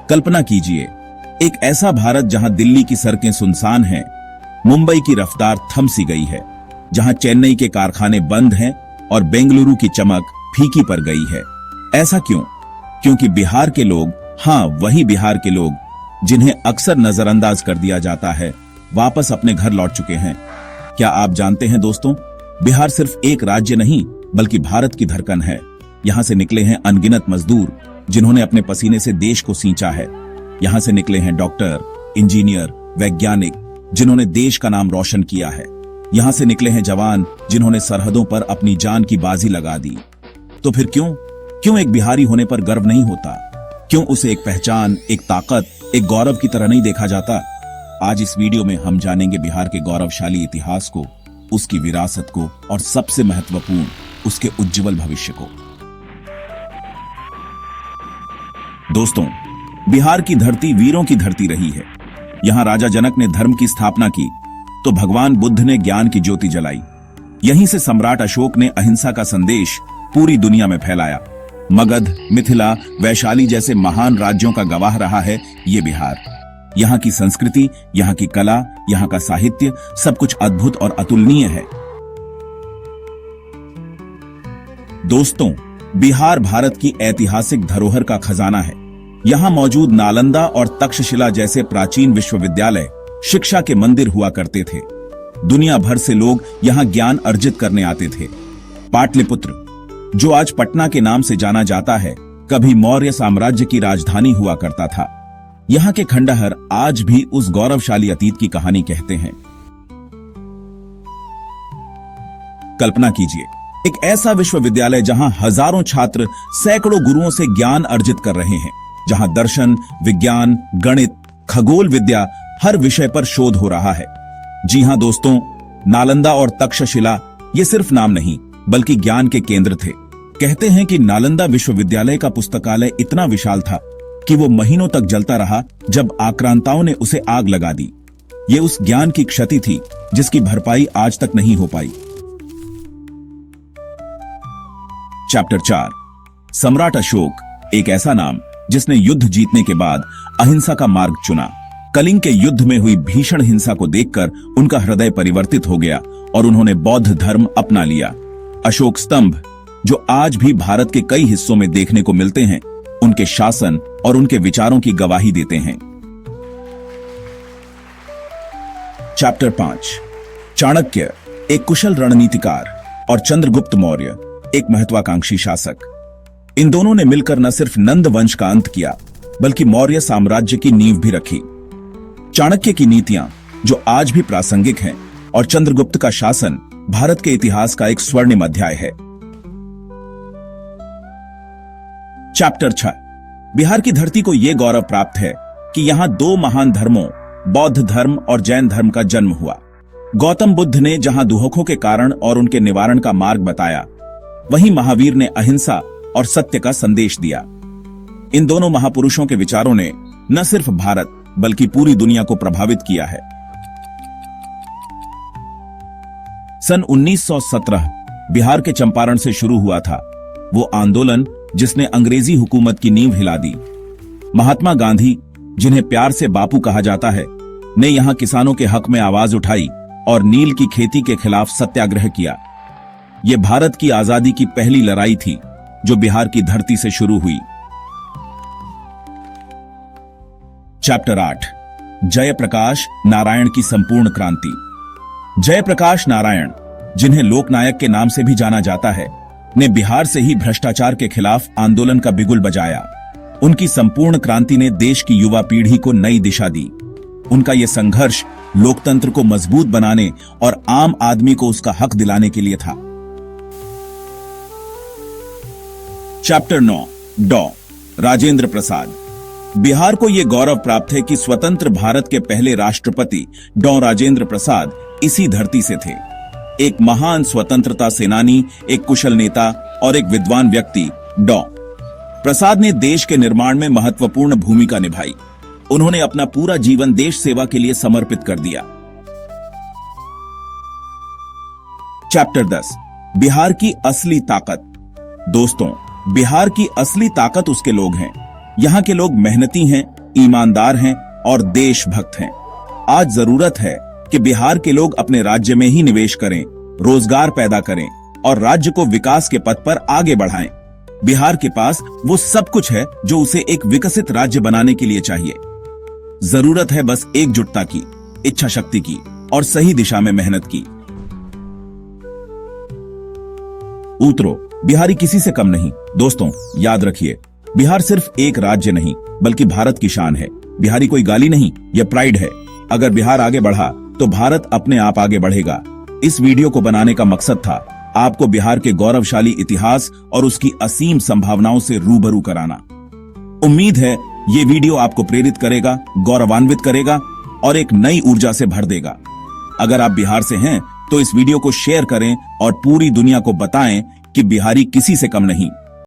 कल्पना कीजिए, एक ऐसा भारत जहां दिल्ली की सड़कें सुनसान हैं, मुंबई की रफ्तार थम सी गई है, जहां चेन्नई के कारखाने बंद हैं और बेंगलुरु की चमक फीकी पड़ गई है। ऐसा क्यों? क्योंकि बिहार के लोग, हाँ वही बिहार के लोग जिन्हें अक्सर नजरअंदाज कर दिया जाता है, वापस अपने घर लौट चुके हैं। क्या आप जानते हैं दोस्तों, बिहार सिर्फ एक राज्य नहीं बल्कि भारत की धड़कन है। यहाँ से निकले हैं अनगिनत मजदूर जिन्होंने अपने पसीने से देश को सींचा है। यहाँ से निकले हैं डॉक्टर, इंजीनियर, वैज्ञानिक जिन्होंने देश का नाम रोशन किया है। यहाँ से निकले हैं जवान जिन्होंने सरहदों पर अपनी जान की बाजी लगा दी। तो फिर क्यों एक बिहारी होने पर गर्व नहीं होता? क्यों उसे एक पहचान, एक ताकत, एक गौरव की तरह नहीं देखा जाता? आज इस वीडियो में हम जानेंगे बिहार के गौरवशाली इतिहास को, उसकी विरासत को और सबसे महत्वपूर्ण उसके उज्जवल भविष्य को। दोस्तों, बिहार की धरती वीरों की धरती रही है। यहाँ राजा जनक ने धर्म की स्थापना की तो भगवान बुद्ध ने ज्ञान की ज्योति जलाई। यहीं से सम्राट अशोक ने अहिंसा का संदेश पूरी दुनिया में फैलाया। मगध, मिथिला, वैशाली जैसे महान राज्यों का गवाह रहा है ये बिहार। यहाँ की संस्कृति, यहाँ की कला, यहाँ का साहित्य, सब कुछ अद्भुत और अतुलनीय है। दोस्तों, बिहार भारत की ऐतिहासिक धरोहर का खजाना है। यहाँ मौजूद नालंदा और तक्षशिला जैसे प्राचीन विश्वविद्यालय, शिक्षा के मंदिर हुआ करते थे। दुनिया भर से लोग यहाँ ज्ञान अर्जित करने आते थे। पाटलिपुत्र, जो आज पटना के नाम से जाना जाता है, कभी मौर्य साम्राज्य की राजधानी हुआ करता था। यहाँ के खंडहर आज भी उस गौरवशाली अतीत की कहानी कहते हैं। कल्पना कीजिए, एक ऐसा विश्वविद्यालय जहां हजारों छात्र सैकड़ों गुरुओं से ज्ञान अर्जित कर रहे हैं, जहां दर्शन, विज्ञान, गणित, खगोल विद्या हर विषय पर शोध हो रहा है। जी हां दोस्तों, नालंदा और तक्षशिला ये सिर्फ नाम नहीं बल्कि ज्ञान के केंद्र थे। कहते हैं कि नालंदा विश्वविद्यालय का पुस्तकालय इतना विशाल था कि वो महीनों तक जलता रहा जब आक्रांताओं ने उसे आग लगा दी। ये उस ज्ञान की क्षति थी जिसकी भरपाई आज तक नहीं हो पाई। चैप्टर 4, सम्राट अशोक, एक ऐसा नाम जिसने युद्ध जीतने के बाद अहिंसा का मार्ग चुना। कलिंग के युद्ध में हुई भीषण हिंसा को देखकर उनका हृदय परिवर्तित हो गया और उन्होंने बौद्ध धर्म अपना लिया। अशोक स्तंभ, जो आज भी भारत के कई हिस्सों में देखने को मिलते हैं, उनके शासन और उनके विचारों की गवाही देते हैं। चैप्टर 5, चाणक्य, एक कुशल रणनीतिकार, और चंद्रगुप्त मौर्य, एक महत्वाकांक्षी शासक। इन दोनों ने मिलकर न सिर्फ नंद वंश का अंत किया बल्कि मौर्य साम्राज्य की नींव भी रखी। चाणक्य की नीतियां जो आज भी प्रासंगिक हैं और चंद्रगुप्त का शासन भारत के इतिहास का एक स्वर्णिम अध्याय है। चैप्टर 6, बिहार की धरती को यह गौरव प्राप्त है कि यहां दो महान धर्मों, बौद्ध धर्म और जैन धर्म का जन्म हुआ। गौतम बुद्ध ने जहां दुखों के कारण और उनके निवारण का मार्ग बताया, वहीं महावीर ने अहिंसा और सत्य का संदेश दिया। इन दोनों महापुरुषों के विचारों ने न सिर्फ भारत बल्कि पूरी दुनिया को प्रभावित किया है। सन 1917 बिहार के चंपारण से शुरू हुआ था वो आंदोलन जिसने अंग्रेजी हुकूमत की नींव हिला दी। महात्मा गांधी, जिन्हें प्यार से बापू कहा जाता है, ने यहां किसानों के हक में आवाज उठाई और नील की खेती के खिलाफ सत्याग्रह किया। यह भारत की आजादी की पहली लड़ाई थी जो बिहार की धरती से शुरू हुई। चैप्टर 8, जयप्रकाश नारायण की संपूर्ण क्रांति। जयप्रकाश नारायण, जिन्हें लोकनायक के नाम से भी जाना जाता है, ने बिहार से ही भ्रष्टाचार के खिलाफ आंदोलन का बिगुल बजाया। उनकी संपूर्ण क्रांति ने देश की युवा पीढ़ी को नई दिशा दी। उनका यह संघर्ष लोकतंत्र को मजबूत बनाने और आम आदमी को उसका हक दिलाने के लिए था। चैप्टर 9, डॉ राजेंद्र प्रसाद। बिहार को यह गौरव प्राप्त है कि स्वतंत्र भारत के पहले राष्ट्रपति डॉ राजेंद्र प्रसाद इसी धरती से थे। एक महान स्वतंत्रता सेनानी, एक कुशल नेता और एक विद्वान व्यक्ति डॉ प्रसाद ने देश के निर्माण में महत्वपूर्ण भूमिका निभाई। उन्होंने अपना पूरा जीवन देश सेवा के लिए समर्पित कर दिया। चैप्टर 10, बिहार की असली ताकत। दोस्तों, बिहार की असली ताकत उसके लोग हैं। यहाँ के लोग मेहनती हैं, ईमानदार हैं और देशभक्त हैं। आज जरूरत है कि बिहार के लोग अपने राज्य में ही निवेश करें, रोजगार पैदा करें और राज्य को विकास के पथ पर आगे बढ़ाएं। बिहार के पास वो सब कुछ है जो उसे एक विकसित राज्य बनाने के लिए चाहिए। जरूरत है बस एकजुटता की, इच्छा शक्ति की और सही दिशा में मेहनत की। उतरो, बिहारी किसी से कम नहीं। दोस्तों, याद रखिए, बिहार सिर्फ एक राज्य नहीं बल्कि भारत की शान है। बिहारी कोई गाली नहीं, यह प्राइड है। अगर बिहार आगे बढ़ा तो भारत अपने आप आगे बढ़ेगा। इस वीडियो को बनाने का मकसद था आपको बिहार के गौरवशाली इतिहास और उसकी असीम संभावनाओं से रूबरू कराना। उम्मीद है ये वीडियो आपको प्रेरित करेगा, गौरवान्वित करेगा और एक नई ऊर्जा से भर देगा। अगर आप बिहार से हैं तो इस वीडियो को शेयर करें और पूरी दुनिया को बताएं कि बिहारी किसी से कम नहीं।